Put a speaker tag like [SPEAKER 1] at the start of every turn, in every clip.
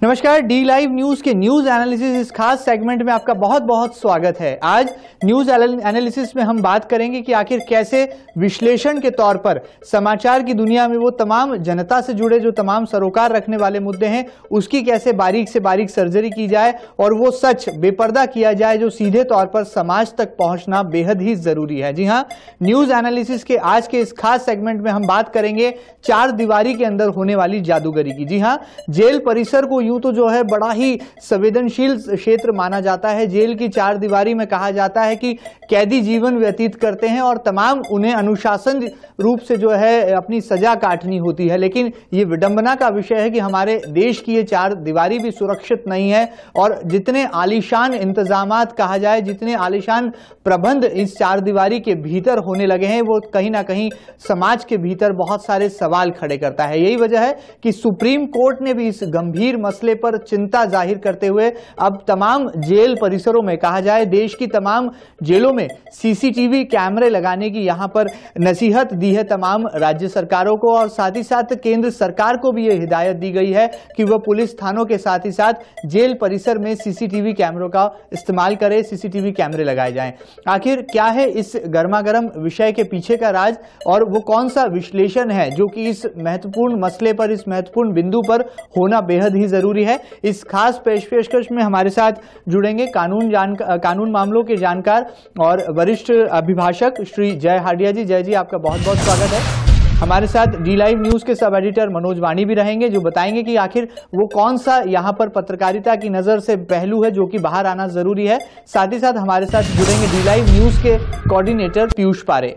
[SPEAKER 1] नमस्कार, D live news के news analysis इस खास सेगमेंट में आपका बहुत बहुत स्वागत है। आज न्यूज एनालिसिस में हम बात करेंगे कि आखिर कैसे विश्लेषण के तौर पर समाचार की दुनिया में वो तमाम जनता से जुड़े जो तमाम सरोकार रखने वाले मुद्दे हैं उसकी कैसे बारीक से बारीक सर्जरी की जाए और वो सच बेपर्दा किया जाए जो सीधे तौर पर समाज तक पहुंचना बेहद ही जरूरी है। जी हाँ, न्यूज एनालिसिस के आज के इस खास सेगमेंट में हम बात करेंगे चार दीवारी के अंदर होने वाली जादूगरी की। जी हाँ, जेल परिसर को यूं तो जो है बड़ा ही संवेदनशील क्षेत्र माना जाता है। जेल की चार दीवारी में कहा जाता है कि कैदी जीवन व्यतीत करते हैं और तमाम उन्हें अनुशासन रूप से जो है अपनी सजा काटनी होती है। लेकिन ये विडंबना का विषय है कि हमारे देश की ये चार दीवारी भी सुरक्षित नहीं है और जितने आलीशान इंतजामात कहा जाए, जितने आलीशान प्रबंध इस चार दीवारी के भीतर होने लगे हैं वो कहीं ना कहीं समाज के भीतर बहुत सारे सवाल खड़े करता है। यही वजह है कि सुप्रीम कोर्ट ने भी इस गंभीर मसले पर चिंता जाहिर करते हुए अब तमाम जेल परिसरों में कहा जाए देश की तमाम जेलों में सीसीटीवी कैमरे लगाने की यहां पर नसीहत दी है तमाम राज्य सरकारों को और साथ ही साथ केंद्र सरकार को भी यह हिदायत दी गई है कि वह पुलिस थानों के साथ ही साथ जेल परिसर में सीसीटीवी कैमरों का इस्तेमाल करे, सीसीटीवी कैमरे लगाए जाएं। आखिर क्या है इस गर्मागर्म विषय के पीछे का राज और वो कौन सा विश्लेषण है जो कि इस महत्वपूर्ण मसले पर, इस महत्वपूर्ण बिंदु पर होना बेहद ही जरूरी है। इस खास पेशकश में हमारे साथ जुड़ेंगे कानून मामलों के जानकार और वरिष्ठ अभिभाषक श्री जय हाडिया जी। जय जी, आपका बहुत बहुत स्वागत है। हमारे साथ डी लाइव न्यूज के सब एडिटर मनोज वाणी भी रहेंगे जो बताएंगे कि आखिर वो कौन सा यहाँ पर पत्रकारिता की नजर से पहलू है जो कि बाहर आना जरूरी है। साथ ही साथ हमारे साथ जुड़ेंगे डी लाइव न्यूज के कोऑर्डिनेटर पीयूष पारे।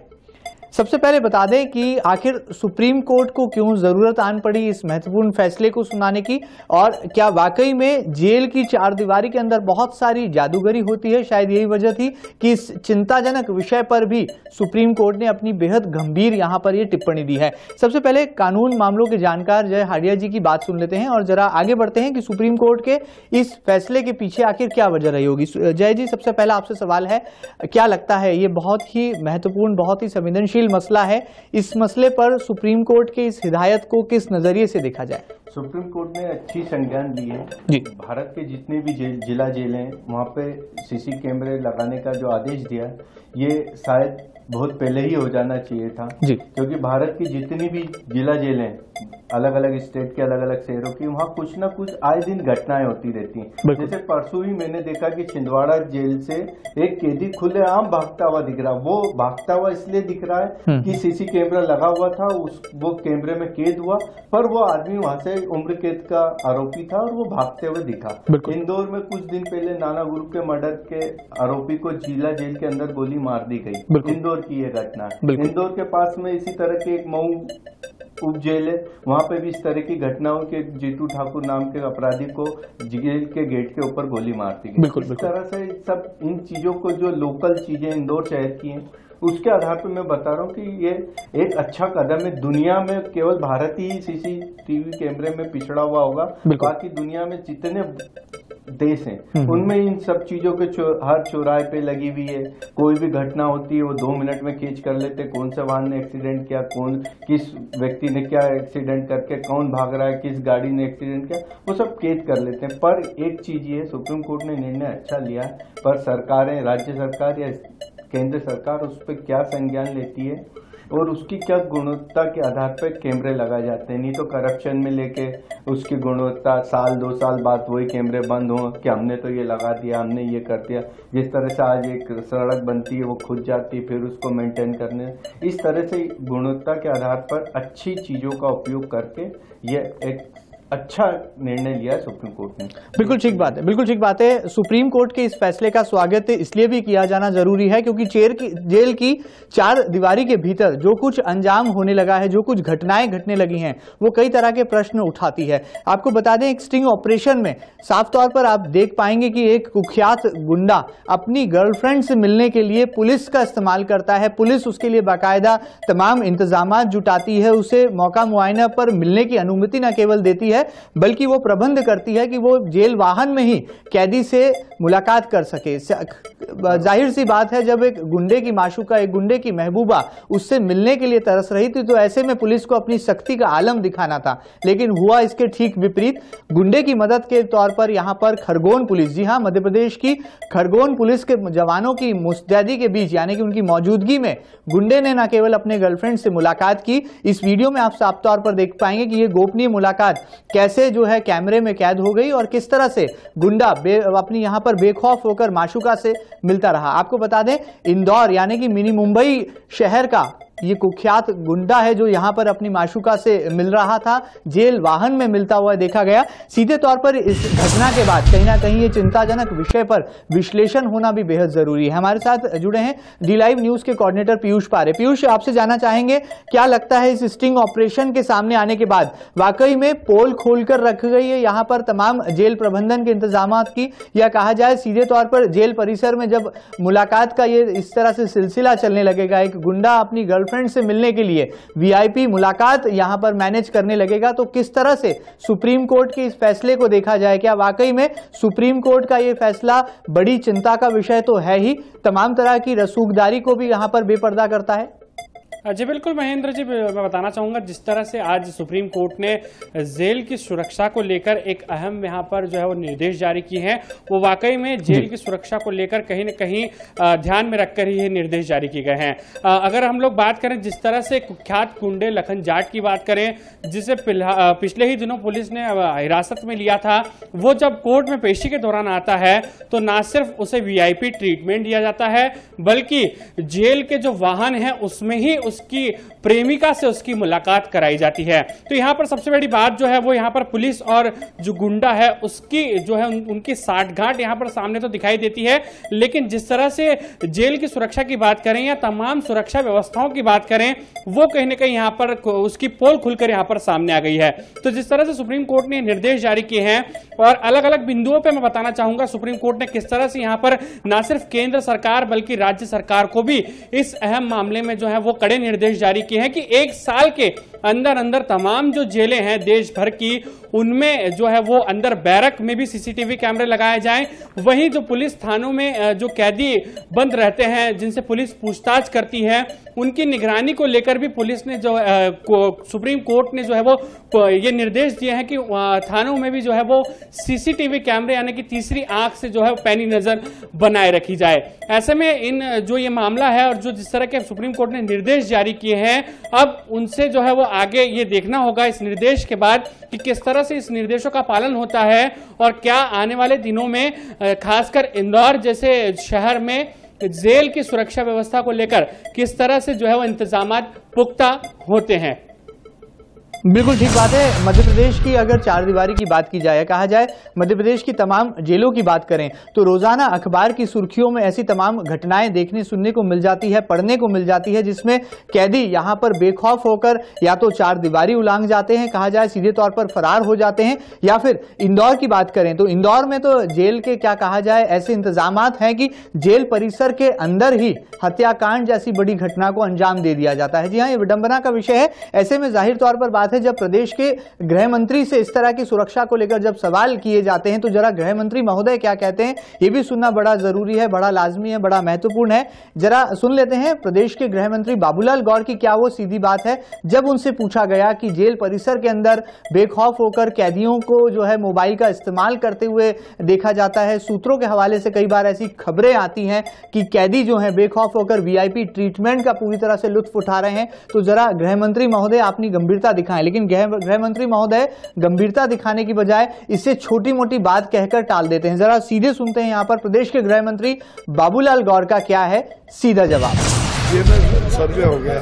[SPEAKER 1] सबसे पहले बता दें कि आखिर सुप्रीम कोर्ट को क्यों जरूरत आन पड़ी इस महत्वपूर्ण फैसले को सुनाने की और क्या वाकई में जेल की चार दीवारी के अंदर बहुत सारी जादूगरी होती है। शायद यही वजह थी कि इस चिंताजनक विषय पर भी सुप्रीम कोर्ट ने अपनी बेहद गंभीर यहां पर यह टिप्पणी दी है। सबसे पहले कानून मामलों के जानकार जय हाडिया जी की बात सुन लेते हैं और जरा आगे बढ़ते हैं कि सुप्रीम कोर्ट के इस फैसले के पीछे आखिर क्या वजह रही होगी। जय जी, सबसे पहला आपसे सवाल है, क्या लगता है ये बहुत ही महत्वपूर्ण, बहुत ही संवेदनशील मसला है, इस मसले पर सुप्रीम कोर्ट की इस हिदायत को किस नजरिए से देखा जाए?
[SPEAKER 2] सुप्रीम कोर्ट ने अच्छी संज्ञान ली है। भारत के जितने भी जिला जेल हैं वहाँ पे सीसी कैमरे लगाने का जो आदेश दिया ये शायद बहुत पहले ही हो जाना चाहिए था क्योंकि भारत की जितनी भी जिला जेल हैं अलग अलग स्टेट के, अलग अलग शहरों की, वहाँ कुछ न कुछ आए दिन घटनाएं होती रहती हैं। जैसे परसों ही मैंने देखा कि छिंदवाड़ा जेल से एक कैदी खुलेआम भागता हुआ दिख रहा। वो भागता हुआ इसलिए दिख रहा है कि सीसी कैमरा लगा हुआ था, वो कैमरे में कैद हुआ, पर वो आदमी वहां से उम्र कैद का आरोपी था और वो भागते हुए दिखा। इंदौर में कुछ दिन पहले नाना ग्रुप के मर्डर के आरोपी को जिला जेल के अंदर गोली मार दी गई। इंदौर की ये घटना। इंदौर के पास में इसी तरह के एक मऊ उप जेल है, वहां पे भी इस तरह की घटनाओं के जीतू ठाकुर नाम के अपराधी को जेल के गेट के ऊपर गोली मार दी गई। इस तरह से सब इन चीजों को जो लोकल चीजें इंदौर शहर की हैं उसके आधार पर मैं बता रहा हूँ कि ये एक अच्छा कदम है। दुनिया में केवल भारत ही सीसीटीवी कैमरे में पिछड़ा हुआ होगा, बाकी दुनिया में जितने देश हैं उनमें इन सब चीजों के हर चौराहे पे लगी हुई है। कोई भी घटना होती है वो 2 मिनट में कैच कर लेते, कौन से वाहन ने एक्सीडेंट किया, कौन किस व्यक्ति ने क्या एक्सीडेंट करके कौन भाग रहा है, किस गाड़ी ने एक्सीडेंट किया, वो सब कैच कर लेते हैं। पर एक चीज ये सुप्रीम कोर्ट ने निर्णय अच्छा लिया है, पर सरकारें, राज्य सरकार या केंद्र सरकार उस पर क्या संज्ञान लेती है और उसकी क्या गुणवत्ता के आधार पर कैमरे लगाए जाते हैं। नहीं तो करप्शन में लेके उसकी गुणवत्ता साल 2 साल बाद वही कैमरे बंद हो कि हमने तो ये लगा दिया, हमने ये कर दिया। जिस तरह से आज एक सड़क बनती है वो खुद जाती है, फिर उसको मेंटेन करने, इस तरह से गुणवत्ता के आधार पर अच्छी चीजों का उपयोग करके ये एक अच्छा निर्णय लिया है सुप्रीम कोर्ट ने।
[SPEAKER 1] बिल्कुल ठीक बात है, बिल्कुल ठीक बात है। सुप्रीम कोर्ट के इस फैसले का स्वागत इसलिए भी किया जाना जरूरी है क्योंकि जेल की चार दीवारी के भीतर जो कुछ अंजाम होने लगा है, जो कुछ घटनाएं घटने लगी हैं, वो कई तरह के प्रश्न उठाती है। आपको बता दें, एक स्टिंग ऑपरेशन में साफ तौर पर आप देख पाएंगे कि एक कुख्यात गुंडा अपनी गर्लफ्रेंड से मिलने के लिए पुलिस का इस्तेमाल करता है। पुलिस उसके लिए बाकायदा तमाम इंतजाम जुटाती है, उसे मौका मुआयना पर मिलने की अनुमति न केवल देती है है, बल्कि वो प्रबंध करती है कि वो जेल वाहन में ही कैदी से मुलाकात कर सके। जाहिर सी बात है, जब एक गुंडे की माशूका, एक गुंडे की महबूबा उससे मिलने के लिए तरस रही थी, तो ऐसे में पुलिस को अपनी सख्ती का आलम दिखाना था। लेकिन हुआ इसके ठीक विपरीत। गुंडे की मदद के तौर पर यहां पर खरगोन पुलिस, जी हां, मध्य प्रदेश की खरगोन पुलिस के जवानों की मुस्तैदी के बीच, यानी कि उनकी मौजूदगी में, गुंडे ने न केवल अपने गर्लफ्रेंड से मुलाकात की। इस वीडियो में आप साफ तौर पर देख पाएंगे कि ये गोपनीय मुलाकात कैसे जो है कैमरे में कैद हो गई और किस तरह से गुंडा अपनी यहां पर बेखौफ होकर माशूका से मिलता रहा। आपको बता दें, इंदौर यानी कि मिनी मुंबई शहर का ये कुख्यात गुंडा है जो यहां पर अपनी माशूका से मिल रहा था, जेल वाहन में मिलता हुआ देखा गया। सीधे तौर पर इस घटना के बाद कहीं ना कहीं ये चिंताजनक विषय पर विश्लेषण होना भी बेहद जरूरी है। हमारे साथ जुड़े हैं डी लाइव न्यूज के कोऑर्डिनेटर पीयूष पारे। पीयूष, आपसे जानना चाहेंगे, क्या लगता है इस स्टिंग ऑपरेशन के सामने आने के बाद वाकई में पोल खोलकर रख गई है यहां पर तमाम जेल प्रबंधन के इंतजाम की, या कहा जाए सीधे तौर पर जेल परिसर में जब मुलाकात का ये इस तरह से सिलसिला चलने लगेगा, एक गुंडा अपनी गर्लफ्रेंड से मिलने के लिए वीआईपी मुलाकात यहां पर मैनेज करने लगेगा, तो किस तरह से सुप्रीम कोर्ट के इस फैसले को देखा जाए? क्या वाकई में सुप्रीम कोर्ट का यह फैसला बड़ी चिंता का विषय तो है ही, तमाम तरह की रसूखदारी को भी यहां पर बेपर्दा करता है?
[SPEAKER 3] जी बिल्कुल महेंद्र जी, मैं बताना चाहूंगा जिस तरह से आज सुप्रीम कोर्ट ने जेल की सुरक्षा को लेकर एक अहम यहाँ पर जो है वो निर्देश जारी किए हैं, वो वाकई में जेल की सुरक्षा को लेकर कहीं न कहीं ध्यान में रखकर ही ये निर्देश जारी किए गए हैं। अगर हम लोग बात करें जिस तरह से कुख्यात गुंडे लखन जाट की बात करें, जिसे पिछले ही दिनों पुलिस ने हिरासत में लिया था, वो जब कोर्ट में पेशी के दौरान आता है तो न सिर्फ उसे वीआईपी ट्रीटमेंट दिया जाता है, बल्कि जेल के जो वाहन है उसमें ही उसकी प्रेमिका से उसकी मुलाकात कराई जाती है। तो यहाँ पर सबसे बड़ी बात जो है वो यहाँ पर पुलिस और जो गुंडा है उसकी जो है उनकी साठगांठ यहाँ पर सामने तो दिखाई देती है, लेकिन जिस तरह से जेल की सुरक्षा की बात करें या तमाम सुरक्षा व्यवस्थाओं की बात करें, वो कहीं ना कहीं यहाँ पर उसकी पोल खुलकर यहाँ पर सामने आ गई है। तो जिस तरह से सुप्रीम कोर्ट ने निर्देश जारी किए हैं और अलग अलग बिंदुओं पर मैं बताना चाहूंगा सुप्रीम कोर्ट ने किस तरह से यहाँ पर न सिर्फ केंद्र सरकार बल्कि राज्य सरकार को भी इस अहम मामले में जो है वो कड़े निर्देश जारी किए हैं कि 1 साल के अंदर अंदर तमाम जो जेलें हैं देश भर की, उनमें जो है वो अंदर बैरक में भी सीसीटीवी कैमरे लगाए जाएं। वहीं जो पुलिस थानों में जो कैदी बंद रहते हैं, जिनसे पुलिस पूछताछ करती है, उनकी निगरानी को लेकर भी पुलिस ने जो सुप्रीम कोर्ट ने जो है वो ये निर्देश दिए हैं कि थानों में भी जो है वो सीसीटीवी कैमरे यानी कि तीसरी आंख से जो है पैनी नजर बनाए रखी जाए। ऐसे में इन जो ये मामला है और जो जिस तरह के सुप्रीम कोर्ट ने निर्देश जारी किए हैं, अब उनसे जो है वो आगे ये देखना होगा इस निर्देश के बाद कि किस तरह से इस निर्देशों का पालन होता है और क्या आने वाले दिनों में खासकर इंदौर जैसे शहर में जेल की सुरक्षा व्यवस्था को लेकर किस तरह से जो है वो इंतजामात पुख्ता होते हैं।
[SPEAKER 1] बिल्कुल ठीक बात है। मध्य प्रदेश की अगर चार दीवारी की बात की जाए, कहा जाए मध्य प्रदेश की तमाम जेलों की बात करें, तो रोजाना अखबार की सुर्खियों में ऐसी तमाम घटनाएं देखने सुनने को मिल जाती है, पढ़ने को मिल जाती है, जिसमें कैदी यहां पर बेखौफ होकर या तो चार दीवारी उलांघ जाते हैं, कहा जाए सीधे तौर पर फरार हो जाते हैं, या फिर इंदौर की बात करें तो इंदौर में तो जेल के क्या कहा जाए ऐसे इंतजामात हैं कि जेल परिसर के अंदर ही हत्याकांड जैसी बड़ी घटना को अंजाम दे दिया जाता है। जी हाँ, ये विडंबना का विषय है। ऐसे में जाहिर तौर पर बात है, जब प्रदेश के गृह मंत्री से इस तरह की सुरक्षा को लेकर जब सवाल किए जाते हैं, तो जरा गृह मंत्री महोदय क्या कहते हैं ये भी सुनना बड़ा जरूरी है, बड़ा लाजमी है, बड़ा महत्वपूर्ण है। जरा सुन लेते हैं प्रदेश के गृह मंत्री बाबूलाल गौर की क्या वो सीधी बात है, जब उनसे पूछा गया कि जेल परिसर के अंदर बेखौफ होकर कैदियों को जो है मोबाइल का इस्तेमाल करते हुए देखा जाता है। सूत्रों के हवाले से कई बार ऐसी खबरें आती हैं कि कैदी जो है बेखौफ होकर वीआईपी ट्रीटमेंट का पूरी तरह से लुत्फ उठा रहे हैं। तो जरा गृह मंत्री महोदय अपनी गंभीरता दिखाएं, लेकिन गृह मंत्री महोदय गंभीरता दिखाने की बजाय इससे छोटी मोटी बात कहकर टाल देते हैं। जरा सीधे सुनते हैं यहाँ पर प्रदेश के गृह मंत्री बाबूलाल गौर का क्या है सीधा जवाब।
[SPEAKER 4] जेमर सर्वे हो गया,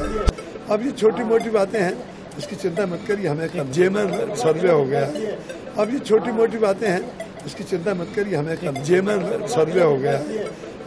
[SPEAKER 4] अब ये छोटी मोटी बातें हैं, इसकी चिंता मत करिए, हमें जेमर सर्वे हो गया, अब ये छोटी मोटी बातें हैं, इसकी चिंता मत करिए, हमें जेमर सर्वे हो गया,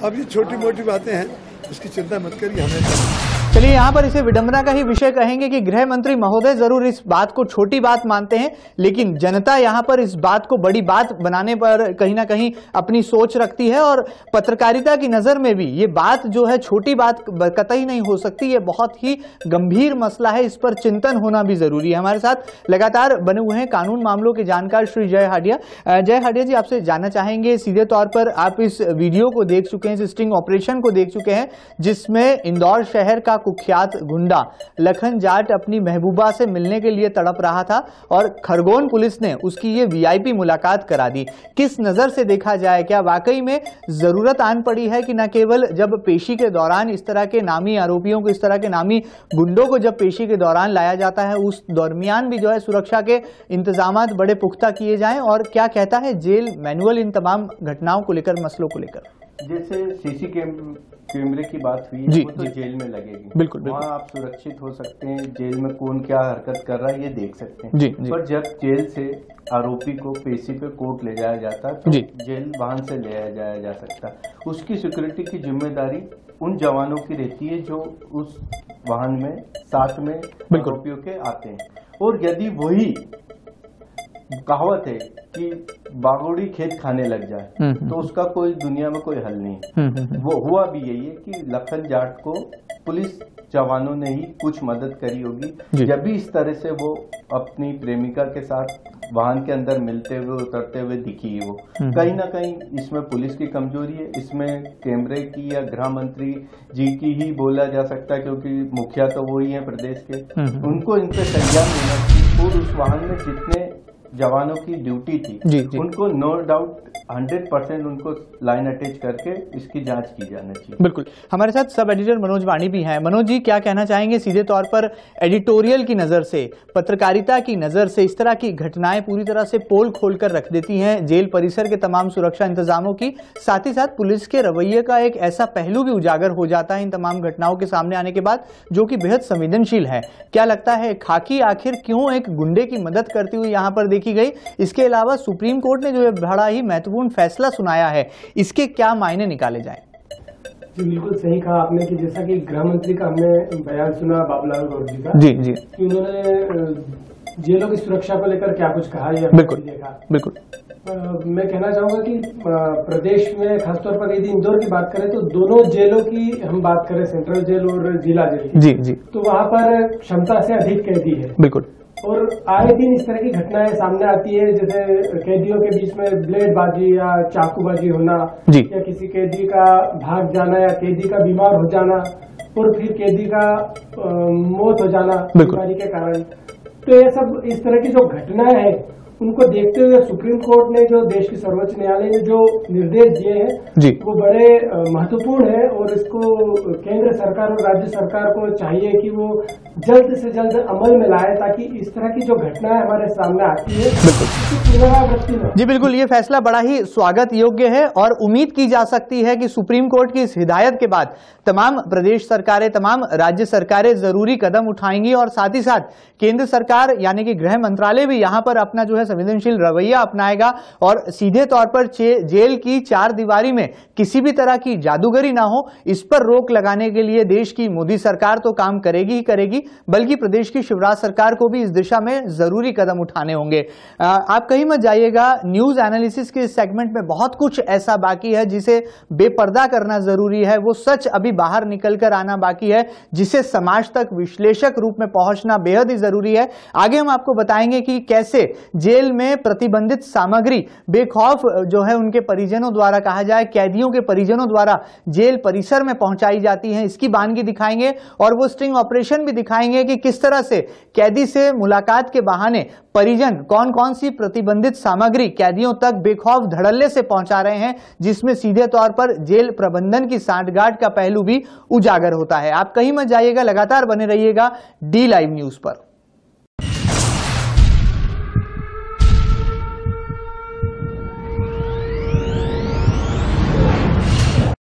[SPEAKER 4] अब ये छोटी मोटी बातें हैं, इसकी चिंता मत करिए, हमें
[SPEAKER 1] चलिए यहाँ पर इसे विडंबना का ही विषय कहेंगे कि गृह मंत्री महोदय जरूर इस बात को छोटी बात मानते हैं, लेकिन जनता यहाँ पर इस बात को बड़ी बात बनाने पर कहीं ना कहीं अपनी सोच रखती है। और पत्रकारिता की नजर में भी ये बात जो है छोटी बात कतई नहीं हो सकती, ये बहुत ही गंभीर मसला है, इस पर चिंतन होना भी जरूरी है। हमारे साथ लगातार बने हुए हैं कानून मामलों के जानकार श्री जय हाडिया। जय हाडिया जी, आपसे जानना चाहेंगे सीधे तौर पर, आप इस वीडियो को देख चुके हैं, इस स्टिंग ऑपरेशन को देख चुके हैं जिसमें इंदौर शहर का कुख्यात गुंडा लखन जाट अपनी महबूबा से मिलने के लिए तड़प रहा था और खरगोन पुलिस ने उसकी ये वीआईपी मुलाकात करा दी। किस नजर से देखा जाए, क्या वाकई में जरूरत आन पड़ी है कि न केवल जब पेशी के दौरान इस तरह के नामी आरोपियों को, इस तरह के नामी गुंडों को जब पेशी के दौरान लाया जाता है, उस दरमियान भी जो है सुरक्षा के इंतजामात बड़े पुख्ता किए जाएं? और क्या कहता है जेल मैनुअल इन तमाम घटनाओं को लेकर, मसलों को लेकर?
[SPEAKER 2] जैसे सीसी कैमरे की बात हुई है, वो तो जेल में लगेगी,
[SPEAKER 1] बिल्कुल,
[SPEAKER 2] वहाँ आप सुरक्षित हो सकते हैं, जेल में कौन क्या हरकत कर रहा है ये देख सकते हैं।
[SPEAKER 1] जी।
[SPEAKER 2] पर जब जेल से आरोपी को पेशी पे कोर्ट ले जाया जाता तो जेल वाहन से ले जाया जा सकता, उसकी सिक्योरिटी की जिम्मेदारी उन जवानों की रहती है जो उस वाहन में साथ में आरोपियों के आते हैं। और यदि वही कहावत है कि बागोड़ी खेत खाने लग जाए तो उसका कोई दुनिया में कोई हल नहीं। वो हुआ भी यही है कि लखन जाट को पुलिस जवानों ने ही कुछ मदद करी होगी, जब भी इस तरह से वो अपनी प्रेमिका के साथ वाहन के अंदर मिलते हुए उतरते हुए दिखी है। वो कहीं ना कहीं इसमें पुलिस की कमजोरी है, इसमें कैमरे की या गृह मंत्री जी की ही बोला जा सकता है, क्योंकि मुखिया तो वही है प्रदेश के, उनको इन पे संज्ञान देना चाहिए। और उस वाहन में जितने जवानों की ड्यूटी थी उनको नो डाउट 100% उनको लाइन अटैच करके इसकी जांच की जानी चाहिए।
[SPEAKER 1] बिल्कुल, हमारे साथ सब एडिटर मनोज वाणी भी हैं। मनोज जी, क्या कहना चाहेंगे सीधे तौर पर एडिटोरियल की नजर से, पत्रकारिता की नजर से? इस तरह की घटनाएं पूरी तरह से पोल खोलकर रख देती हैं जेल परिसर के तमाम सुरक्षा इंतजामों की, साथ ही साथ पुलिस के रवैये का एक ऐसा पहलू भी उजागर हो जाता है इन तमाम घटनाओं के सामने आने के बाद, जो कि बेहद संवेदनशील है। क्या लगता है खाकी आखिर क्यों एक गुंडे की मदद करती हुई यहाँ पर देखी गई? इसके अलावा सुप्रीम कोर्ट ने जो बड़ा ही महत्वपूर्ण फैसला सुनाया है, इसके क्या मायने निकाले जाएं?
[SPEAKER 5] जी, बिल्कुल सही कहा आपने कि जैसा कि गृह मंत्री का हमने बयान सुना बाबूलाल गौर जी का,
[SPEAKER 1] जी जी,
[SPEAKER 5] कि उन्होंने जेलों की सुरक्षा को लेकर क्या कुछ कहा या
[SPEAKER 1] बिल्कुल देखा। बिल्कुल,
[SPEAKER 5] मैं कहना चाहूंगा कि प्रदेश में खासतौर पर यदि इंदौर की बात करें तो दोनों जेलों की हम बात करें, सेंट्रल जेल और जिला जेल,
[SPEAKER 1] जी जी, तो
[SPEAKER 5] वहाँ पर क्षमता से अधिक कैदी है।
[SPEAKER 1] बिल्कुल,
[SPEAKER 5] और आए दिन इस तरह की घटनाएं सामने आती है, जैसे कैदियों के बीच में ब्लेडबाजी या चाकूबाजी होना, या किसी कैदी का भाग जाना, या कैदी का बीमार हो जाना, और फिर कैदी का मौत हो जाना बीमारी के कारण। तो ये सब इस तरह की जो घटनाएं हैं उनको देखते हुए सुप्रीम कोर्ट ने, जो देश की सर्वोच्च न्यायालय ने जो निर्देश दिए हैं वो बड़े महत्वपूर्ण है। और इसको केंद्र सरकार और राज्य सरकार को चाहिए कि वो जल्द से जल्द अमल में लाए, ताकि इस तरह की जो घटनाएं हमारे सामने आती है उसकी पुनरावृत्ति न हो।
[SPEAKER 1] जी बिल्कुल, ये फैसला बड़ा ही स्वागत योग्य है और उम्मीद की जा सकती है कि सुप्रीम कोर्ट की इस हिदायत के बाद तमाम प्रदेश सरकारें, तमाम राज्य सरकारें जरूरी कदम उठाएंगी और साथ ही साथ केंद्र सरकार यानी कि गृह मंत्रालय भी यहाँ पर अपना जो है संवेदनशील रवैया अपनाएगा और सीधे तौर पर जेल की चार दीवारी में किसी भी तरह की जादूगरी ना हो, इस पर रोक लगाने के लिए देश की मोदी सरकार तो काम करेगी ही करेगी, बल्कि प्रदेश की शिवराज सरकार को भी इस दिशा में जरूरी कदम उठाने होंगे। आप कहीं मत जाइएगा, न्यूज एनालिसिस के सेगमेंट में बहुत कुछ ऐसा बाकी है जिसे बेपर्दा करना जरूरी है, वो सच अभी बाहर निकल कर आना बाकी है, जिसे समाज तक विश्लेषक रूप में पहुंचना बेहद ही जरूरी है। आगे हम आपको बताएंगे कि कैसे जेल में प्रतिबंधित सामग्री बेखौफ जो है उनके परिजनों द्वारा, कहा जाए कैदियों के परिजनों द्वारा जेल परिसर में पहुंचाई जाती है, इसकी बानगी दिखाएंगे और वो स्टिंग ऑपरेशन भी दिखाएंगे कि किस तरह से कैदी से मुलाकात के बहाने परिजन कौन कौन सी प्रतिबंधित सामग्री कैदियों तक बेखौफ धड़ल्ले से पहुंचा रहे हैं, जिसमें सीधे तौर पर जेल प्रबंधन की सांठगांठ का पहलू भी उजागर होता है। आप कहीं मत जाइएगा, लगातार बने रहिएगा डी लाइव न्यूज पर।